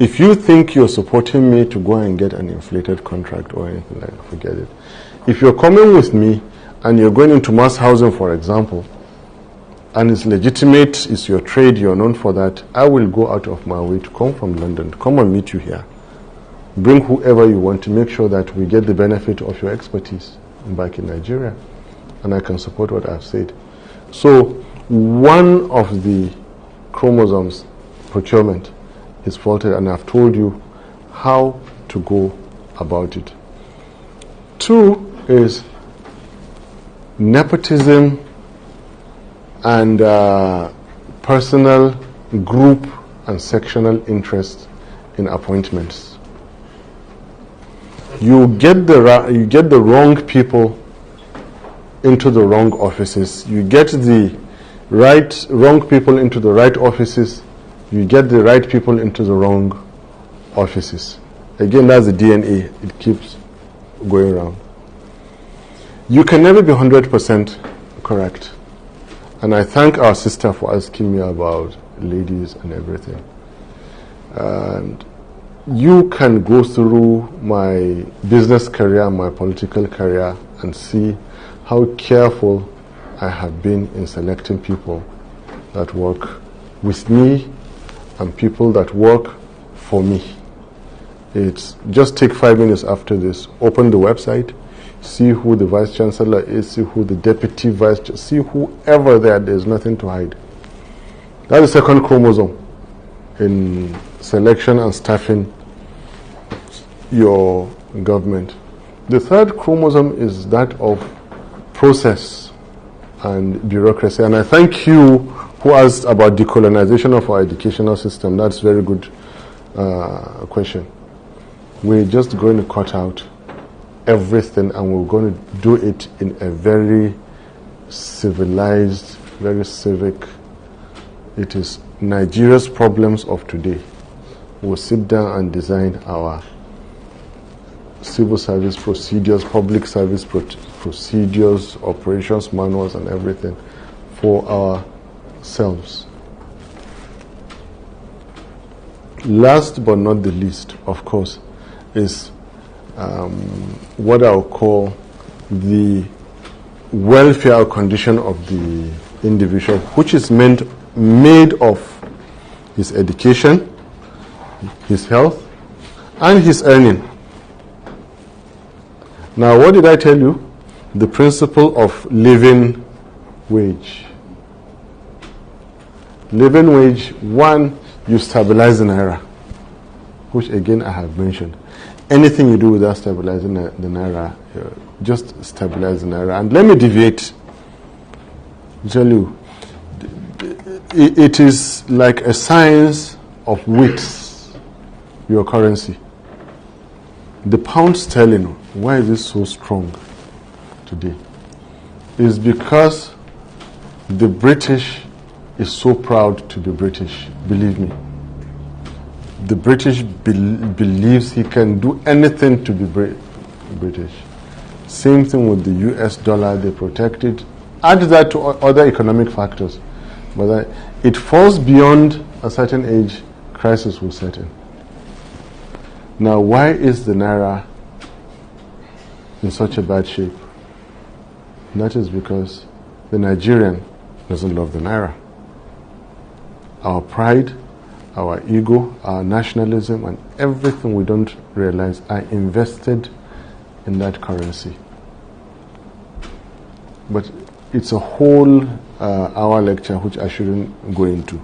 If you think you're supporting me to go and get an inflated contract or anything like that, forget it. If you're coming with me and you're going into mass housing, for example, and it's legitimate, it's your trade, you're known for that, I will go out of my way to come from London, to come and meet you here. Bring whoever you want to make sure that we get the benefit of your expertise back in Nigeria. And I can support what I've said. So one of the chromosomes, procurement, is faulted, and I've told you how to go about it. 2 is nepotism and personal, group, and sectional interest in appointments. You get the wrong people into the wrong offices. You get the wrong people into the right offices. You get the right people into the wrong offices. Again, that's the DNA. It keeps going around. You can never be 100% correct. And I thank our sister for asking me about ladies and everything. And you can go through my business career, my political career, and see how careful I have been in selecting people that work with me and people that work for me. It's just take 5 minutes after this, open the website, see who the vice chancellor is, see who the deputy vice chancellor, see whoever there's nothing to hide. That's the second chromosome in selection and staffing your government. The third chromosome is that of process and bureaucracy. And I thank you who asked about decolonization of our educational system. That's a very good question. We're just going to cut out everything, and we're going to do it in a very civilized, very civic. It is Nigeria's problems of today. We'll sit down and design our civil service procedures, public service procedures, operations manuals, and everything for ourselves. Last but not the least, of course, is what I'll call the welfare condition of the individual, which is made of his education, his health, and his earning. Now, what did I tell you? The principle of living wage. Living wage, one, you stabilize the naira, which again I have mentioned. Anything you do without stabilizing the naira, just stabilize the naira. And let me deviate. Tell you, it is like a science of wits, your currency. The pound sterling, why is it so strong today? It's because the British is so proud to be British, believe me. The British believes he can do anything to be British. Same thing with the US dollar, they protect it. Add that to other economic factors. But it falls beyond a certain age, crisis will set in. Now, why is the naira in such a bad shape? That is because the Nigerian doesn't love the naira. Our pride, our ego, our nationalism, and everything we don't realize are invested in that currency. But it's a whole hour lecture which I shouldn't go into.